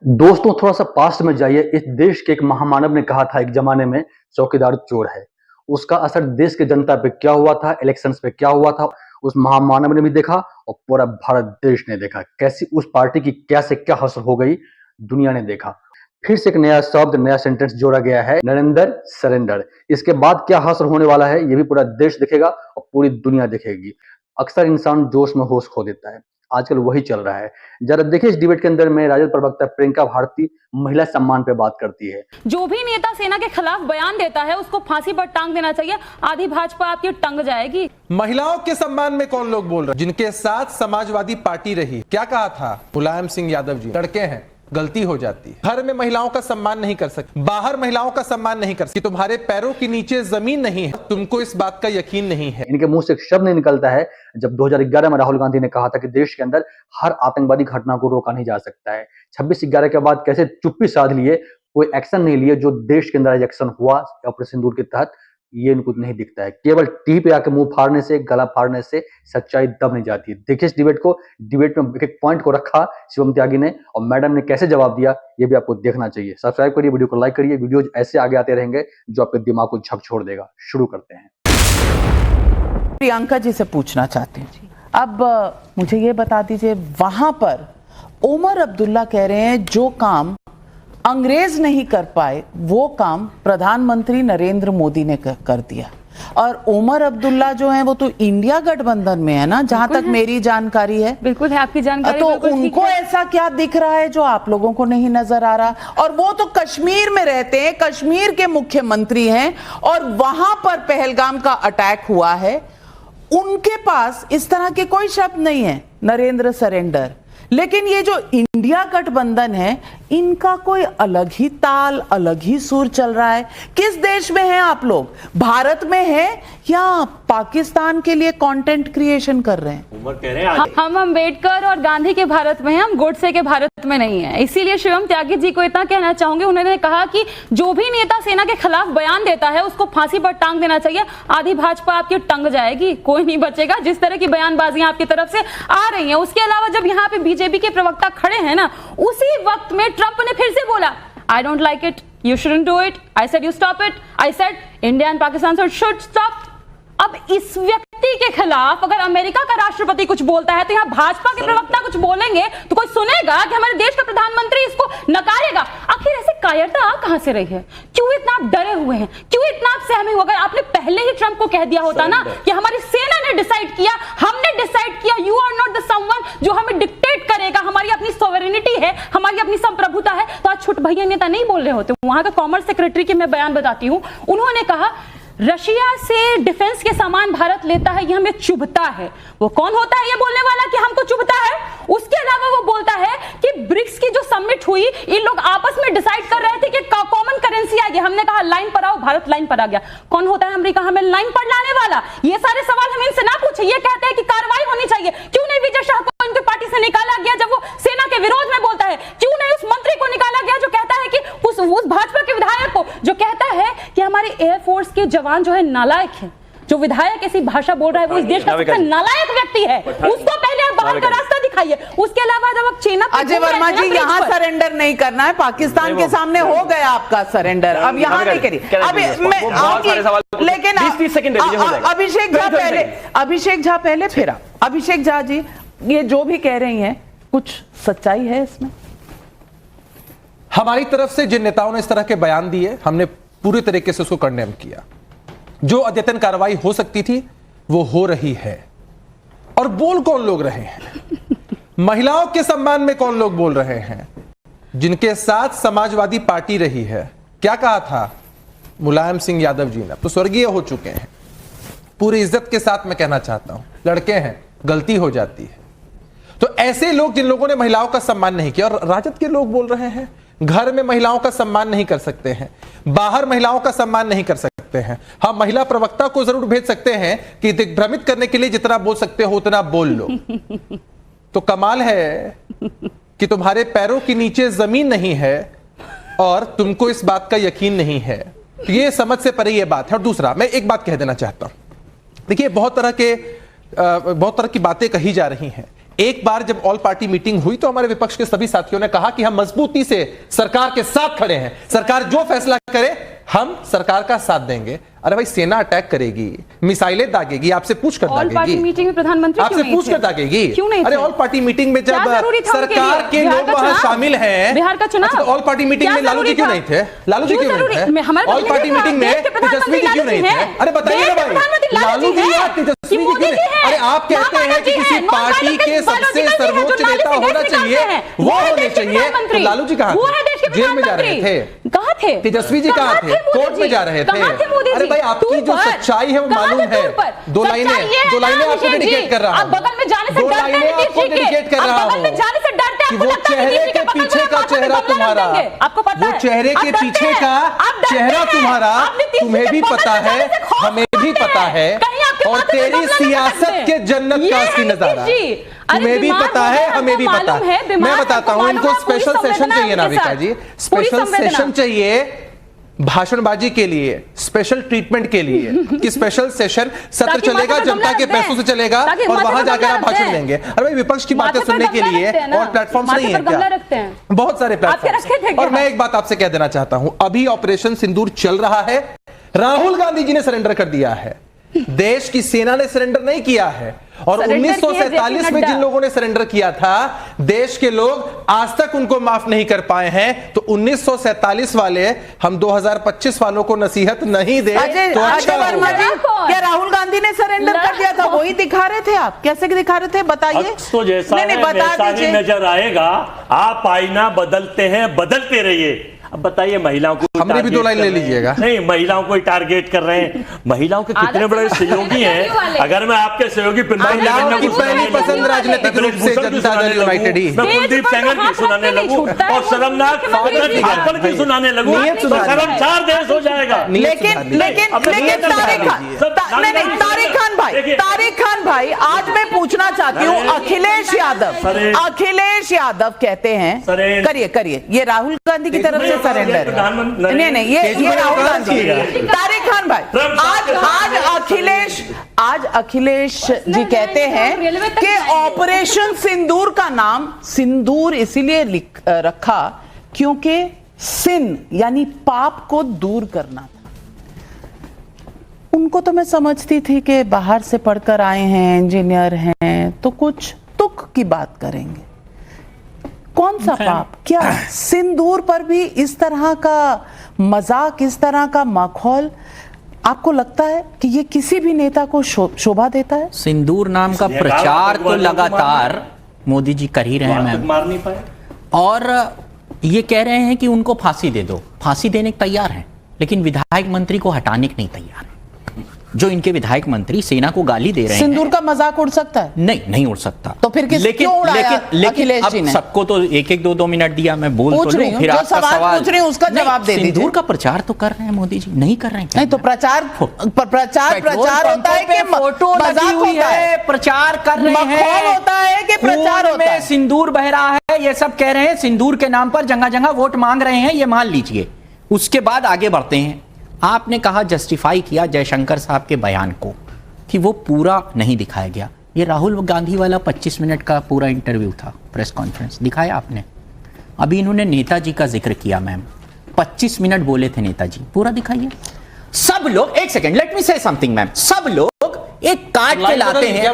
दोस्तों थोड़ा सा पास्ट में जाइए। इस देश के एक महामानव ने कहा था एक जमाने में चौकीदार चोर है। उसका असर देश की जनता पे क्या हुआ था, इलेक्शंस पे क्या हुआ था, उस महामानव ने भी देखा और पूरा भारत देश ने देखा कैसी उस पार्टी की क्या से क्या हासिल हो गई, दुनिया ने देखा। फिर से एक नया शब्द, नया सेंटेंस जोड़ा गया है, नरेंद्र सरेंडर। इसके बाद क्या हासिल होने वाला है ये भी पूरा देश देखेगा और पूरी दुनिया देखेगी। अक्सर इंसान जोश में होश खो देता है, आजकल वही चल रहा है। जरा देखिए इस डिबेट के अंदर में राजद प्रवक्ता प्रियंका भारती महिला सम्मान पे बात करती है। जो भी नेता सेना के खिलाफ बयान देता है उसको फांसी पर टांग देना चाहिए, आधी भाजपा आपकी टंग जाएगी। महिलाओं के सम्मान में कौन लोग बोल रहे हैं? जिनके साथ समाजवादी पार्टी रही, क्या कहा था मुलायम सिंह यादव जी? लड़के हैं, गलती हो जाती है। घर में महिलाओं का सम्मान नहीं कर सकते, बाहर महिलाओं का सम्मान नहीं कर सकते। तुम्हारे पैरों के नीचे जमीन नहीं है, तुमको इस बात का यकीन नहीं है। इनके मुंह से एक शब्द नहीं निकलता है। जब 2011 में राहुल गांधी ने कहा था कि देश के अंदर हर आतंकवादी घटना को रोका नहीं जा सकता है, 26/11 के बाद कैसे चुप्पी साध लिए, कोई एक्शन नहीं लिए जो देश के अंदर एक्शन हुआ ऑपरेशन सिंदूर के तहत, ये इनको नहीं दिखता है। केवल टीवी पे आके मुंह फाड़ने से, गला फाड़ने से सच्चाई दब नहीं जाती है। देखिए इस डिबेट को, डिबेट में एक पॉइंट को रखा शिवम त्यागी ने और मैडम ने कैसे जवाब दिया, ये भी आपको देखना चाहिए। सब्सक्राइब करिए, वीडियो को लाइक करिए, वीडियो ऐसे आगे आते रहेंगे जो आपके दिमाग को झकझोर देगा। शुरू करते हैं। प्रियंका जी से पूछना चाहते हैं, अब मुझे ये बता दीजिए, वहां पर उमर अब्दुल्ला कह रहे हैं जो काम अंग्रेज नहीं कर पाए वो काम प्रधानमंत्री नरेंद्र मोदी ने कर दिया। और उमर अब्दुल्ला जो है वो तो इंडिया गठबंधन में है ना, जहां तक मेरी जानकारी है। बिल्कुल है आपकी जानकारी। तो उनको ऐसा क्या दिख रहा है जो आप लोगों को नहीं नजर आ रहा? और वो तो कश्मीर में रहते हैं, कश्मीर के मुख्यमंत्री हैं और वहां पर पहलगाम का अटैक हुआ है। उनके पास इस तरह के कोई शब्द नहीं है, नरेंद्र सरेंडर। लेकिन ये जो इंडिया गठबंधन है, इनका कोई अलग ही ताल, अलग ही सुर चल रहा है। किस देश में हैं आप लोग? भारत में हैं या पाकिस्तान के लिए कंटेंट क्रिएशन कर रहे हैं? उमर कह रहे हैं हम अम्बेडकर और गांधी के भारत में हैं, हम गोडसे के भारत में नहीं है। इसीलिए शिवम त्यागी जी को इतना कहना चाहूंगी, उन्होंने कहा कि जो भी नेता सेना के खिलाफ बयान देता है उसको फांसी पर टांग देना चाहिए, आधी भाजपा आपकी टंग जाएगी, कोई नहीं बचेगा। जिस तरह की बयानबाजियां आपकी तरफ से आ रही हैं, उसके अलावा जब यहाँ पे बीजेपी के प्रवक्ता खड़े हैं ना, उसी वक्त में ट्रंप ने फिर से बोला, I don't like it, you shouldn't do it, I said you stop it, I said India and Pakistan should stop। अब इस व्यक्ति के खिलाफ अगर अमेरिका का राष्ट्रपति कुछ बोलता है तो यहाँ भाजपा के प्रवक्ता कुछ बोलेंगे तो कोई सुनेगा कि हमारे देश का प्रधानमंत्री इसको नकारेगा? आखिर ऐसी कायरता आ कहां से रही है? क्यों इतना आप डरे हुए हैं? क्यों इतना आप सहमे हुए? अगर आपने पहले ही ट्रंप को कह दिया होता ना कि हमारी सेना ने डिसाइड किया, हमने डिसाइड किया, you are not the someone जो हमें डिक्टेट करेगा, हमारी अपनी सॉवरेनिटी है, हमारी अपनी संप्रभुता है, तो आज छोटे भैया नेता नहीं बोल रहे होते। वहां का कॉमर्स सेक्रेटरी के मैं बयान बताती हूं, उन्होंने कहा रशिया से डिफेंस के सामान भारत लेता है, ये हमें चुभता है। वो कौन होता है ये बोलने वाला कि हमको चुभता है? उसके अलावा वो बोलता है कि ब्रिक्स की जो समिट हुई, इन लोग आपस में डिसाइड कर रहे थे कि कॉमन करेंसी आएगी, हमने कहा लाइन पर आओ, भारत लाइन पर आ गया। कौन होता है अमेरिका हमें लाइन पर लाने वाला? ये सारे सवाल हम इनसे ना पूछे। ये कहते हैं कि कार्रवाई होनी चाहिए, क्यों नहीं विजय शाह को इनकी पार्टी से निकाला गया जब वो सेना के विरोध में बोलता है? क्यों नहीं उस मंत्री को निकाला गया जो कहता है कि उस भाजपा के विधायक को जो कहता है कि हमारी एयरफोर्स के जवान जो है नालायक है? जो विधायक ऐसी भाषा बोल रहा है वो इस देश का सबसे नालायक व्यक्ति है, उसको पहले आप बाहर का रास्ता दिखाइए। उसके अलावा जब आप चीना, अजय वर्मा जी, यहाँ सरेंडर नहीं करना है, पाकिस्तान के सामने हो गया आपका सरेंडर, अब यहाँ नहीं करिए। लेकिन अभिषेक झा पहले, फिर अभिषेक झा जी, ये जो भी कह रही हैं कुछ सच्चाई है इसमें? हमारी तरफ से जिन नेताओं ने इस तरह के बयान दिए, हमने पूरी तरीके से उसको कंडेम किया। जो अद्यतन कार्रवाई हो सकती थी वो हो रही है। और बोल कौन लोग रहे हैं? महिलाओं के सम्मान में कौन लोग बोल रहे हैं? जिनके साथ समाजवादी पार्टी रही है, क्या कहा था मुलायम सिंह यादव जी ने? तो स्वर्गीय हो चुके हैं। पूरी इज्जत के साथ मैं कहना चाहता हूं, लड़के हैं, गलती हो जाती है। तो ऐसे लोग जिन लोगों ने महिलाओं का सम्मान नहीं किया, और राजद के लोग बोल रहे हैं घर में महिलाओं का सम्मान नहीं कर सकते हैं, बाहर महिलाओं का सम्मान नहीं कर सकते हैं। हम महिला प्रवक्ता को जरूर भेज सकते हैं कि दिग्भ्रमित करने के लिए जितना बोल सकते हो उतना बोल लो। तो कमाल है कि तुम्हारे पैरों के नीचे जमीन नहीं है और तुमको इस बात का यकीन नहीं है। ये समझ से परे ये बात है। और दूसरा, मैं एक बात कह देना चाहता हूं, देखिए बहुत तरह की बातें कही जा रही हैं। एक बार जब ऑल पार्टी मीटिंग हुई तो हमारे विपक्ष के सभी साथियों ने कहा कि हम मजबूती से सरकार के साथ खड़े हैं, सरकार जो फैसला करे हम सरकार का साथ देंगे। अरे भाई सेना अटैक करेगी, मिसाइलें दागेगी, आपसे पूछ कर ऑल पार्टी दागेगी, मीटिंग में प्रधानमंत्री आपसे पूछ कर दागेगी। क्यों नहीं? अरे ऑल पार्टी मीटिंग में जब सरकार के लोग वहां शामिल हैं, बिहार का चुनाव, ऑल पार्टी मीटिंग में लालू जी क्यों नहीं थे? लालू जी क्यों नहीं थे? ऑल पार्टी मीटिंग में तेजस्वी जी क्यों नहीं थे? अरे बताइए ना भाई, लालू जी या तेजस्वी जी क्यों नहीं? अरे आप कहते हैं कि किसी पार्टी के सबसे सर्वोच्च नेता होना चाहिए, वो होने चाहिए, तो लालू जी कहां थे? जेल में जा रहे थे। कहां थे? तेजस्वी जी कहां थे? कोर्ट में जा रहे थे। अरे भाई आपकी जो सच्चाई है वो मालूम है। दो लाइनें आपको डेडिकेट कर रहा हूं, बगल में जाने से दो लाइनें आपको डेडिकेट कर रहा हूं कि वो चेहरे के पीछे का चेहरा तुम्हारा, आपको पता है, वो चेहरे के पीछे का चेहरा तुम्हारा, तुम्हें भी पता है, हमें भी पता है, और तेरी सियासत के जन्नत का असली नजारा तुम्हें भी पता है, हमें भी पता है। मैं बताता हूं, इनको स्पेशल सेशन चाहिए नाविका जी, स्पेशल सेशन चाहिए भाषणबाजी के लिए, स्पेशल ट्रीटमेंट के लिए, कि स्पेशल सेशन सत्र चलेगा, जनता के पैसों से चलेगा और वहां जाकर आप भाषण देंगे। अरे भाई विपक्ष की बातें सुनने के लिए और प्लेटफॉर्म नहीं है क्या? बहुत सारे प्लेटफॉर्म। और मैं एक बात आपसे कह देना चाहता हूं, अभी ऑपरेशन सिंदूर चल रहा है, राहुल गांधी जी ने सरेंडर कर दिया है, देश की सेना ने सरेंडर नहीं किया है। और 1947 में जिन लोगों ने सरेंडर किया था, देश के लोग आज तक उनको माफ नहीं कर पाए हैं। तो 1947 वाले हम 2025 वालों को नसीहत नहीं दे तो अच्छा वर्मा जी, क्या राहुल गांधी ने सरेंडर कर दिया था? वही दिखा रहे थे आप, कैसे दिखा रहे थे बताइए। तो जैसा है वैसा ही नजर आएगा। आप आईना बदलते हैं, बदलते रहिए। अब बताइए महिलाओं को, हमने भी दो लाइन ले लीजिएगा। नहीं, महिलाओं को टारगेट कर रहे हैं। महिलाओं के कितने बड़े सहयोगी हैं। अगर मैं आपके सहयोगी महिलाओं की पहली पसंद राजनीतिक रूप से जनता दल यूनाइटेड ही, मैं कुलदीप सेंगर की सुनाने लगूं और शर्मनाथ ठाकुर की सुनाने लगूं तो शर्मसार देश हो जाएगा। लेकिन तारिक खान भाई, आज मैं पूछना चाहती हूँ, अखिलेश यादव कहते हैं, करिए ये राहुल गांधी की तरफ से सरेंडर, नहीं ये राहुल गांधी। तारिक खान भाई, आज अखिलेश जी कहते हैं कि ऑपरेशन सिंदूर का नाम सिंदूर इसीलिए रखा क्योंकि सिन यानी पाप को दूर करना था। उनको तो मैं समझती थी कि बाहर से पढ़कर आए हैं, इंजीनियर हैं, तो कुछ तुक की बात करेंगे। कौन सा पाप? क्या सिंदूर पर भी इस तरह का मजाक, इस तरह का माहौल आपको लगता है कि ये किसी भी नेता को शोभा देता है? सिंदूर नाम का प्रचार तो लगातार मोदी जी कर ही रहे हैं मैम, मार नहीं पाए, और ये कह रहे हैं कि उनको फांसी दे दो, फांसी देने को तैयार हैं, लेकिन विधायक मंत्री को हटाने के नहीं तैयार। जो इनके विधायक मंत्री सेना को गाली दे रहे हैं, सिंदूर का मजाक उड़ सकता है? नहीं उड़ सकता। तो फिर क्यों उड़ाया अखिलेश जी ने? सबको तो एक 2 मिनट दिया, मैं बोल तो लूं, फिर आपका सवाल पूछ रही हूं, उसका जवाब दे दीजिए। सिंदूर का प्रचार तो कर रहे हैं मोदी जी, नहीं कर रहे हैं? नहीं तो प्रचार होता है कि फोटो लगी हुई है, प्रचार कर रहे हैं, होता है कि प्रचार होता है? सिंदूर बह रहा है, ये सब कह रहे हैं, सिंदूर के नाम पर जगह जगह वोट मांग रहे हैं, ये मान लीजिए। उसके बाद आगे बढ़ते हैं। आपने कहा, जस्टिफाई किया जयशंकर साहब के बयान को कि वो पूरा नहीं दिखाया गया। ये राहुल गांधी वाला 25 मिनट का पूरा इंटरव्यू था, प्रेस कॉन्फ्रेंस दिखाया आपने। अभी इन्होंने नेताजी का जिक्र किया मैम, 25 मिनट बोले थे नेताजी, पूरा दिखाइए। सब लोग, एक सेकेंड, लेट मी से समथिंग मैम, सब लोग एक काट के लाते हैं,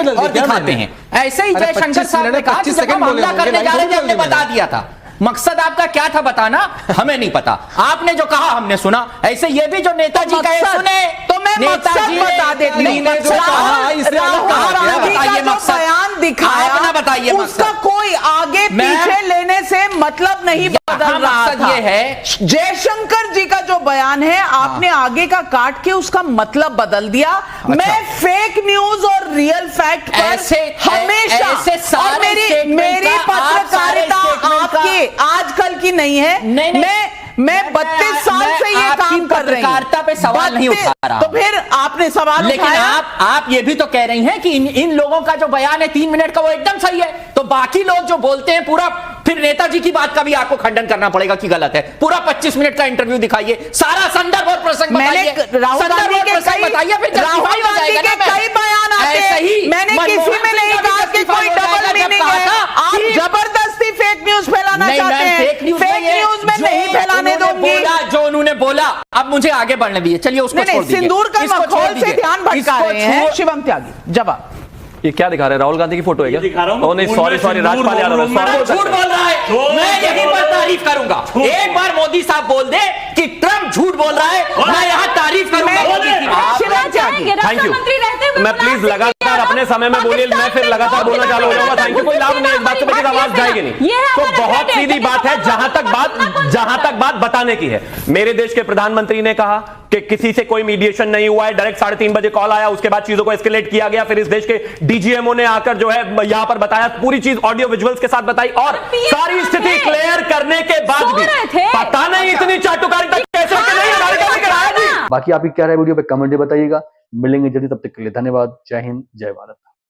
और दिखाते हैं। ऐसे ही जयशंकर साहब ने कहा कि जब हम हमला करने जा रहे थे हमने बता दिया था। मकसद आपका क्या था बताना, हमें नहीं पता। आपने जो कहा हमने सुना। ऐसे ये भी जो नेताजी कहे सुने, तो मैं मकसद बता देती हूं। बयान दिखाया, बताइए उसका कोई आगे पीछे लेने से मतलब नहीं बदल रहा था। ये है जयशंकर जी का जो बयान है, आपने आगे का काट के उसका मतलब बदल दिया। मैं फेक न्यूज और रियल फैक्ट पर हमेशा, और मेरी पत्रकारिता आपकी आजकल की नहीं है। मैं 32 साल से ये काम कर रही हूं। पत्रकारिता पे सवाल नहीं उठा रहा। तो फिर आपने सवाल लेकिन उठाया। आप ये भी तो कह रही हैं कि इन लोगों का जो बयान है 3 मिनट का, वो एकदम सही है, तो बाकी लोग जो बोलते हैं पूरा फिर नेताजी की बात का भी आपको खंडन करना पड़ेगा कि गलत है। पूरा 25 मिनट का इंटरव्यू दिखाइए, सारा संदर्भ और प्रसंग बताइए, राहुल गांधी के कई बयान आते हैं, मैंने किसी में नहीं कहा कि कोई डबल मीनिंग है। आप जबरदस्ती फेक न्यूज फैलाना चाहते हैं, फेक न्यूज में नहीं फैलाने दूंगी। जो उन्होंने बोला, अब मुझे आगे बढ़ने दीजिए। चलिए उसको छोड़ दीजिए। सिंदूर का माहौल से ध्यान भटका रहे हैं शिवम त्यागी। जवाब ये क्या दिखा रहे हैं? राहुल गांधी की फोटो है क्या? दिखा रहा हूं। ओ नहीं, सॉरी राजपाल यादव झूठ बोल रहा है, मैं यहीं पर तारीफ करूंगा। एक बार मोदी साहब बोल दे कि ट्रम्प झूठ बोल रहा है, मैं यहाँ तारीफ करूंगा। Thank you. मैं प्लीज लगातार अपने समय में बोलिए, मैं फिर लगातार बोलना चालू हो जाऊंगा। Thank you. कोई लाभ नहीं, इस बात से मेरी आवाज जाएगी नहीं। तो बहुत सीधी बात है, जहां तक बात बताने की है। मेरे देश के प्रधानमंत्री ने कहा कि किसी से कोई मीडिएशन नहीं हुआ है, डायरेक्ट 3:30 बजे कॉल आया, उसके बाद चीजों को एस्केलेट किया गया। फिर इस देश के डीजीएमओ ने आकर जो है यहां पर बताया, पूरी चीज ऑडियो विजुअल्स के साथ बताई, और सारी स्थिति क्लियर करने के बाद भी पता नहीं इतनी चाटुकारिता कैसे कराया जी। बाकी आप क्या रहे वीडियो पे कमेंट में बताइएगा। मिलेंगे जल्दी, तब तक के लिए धन्यवाद। जय हिंद, जय भारत।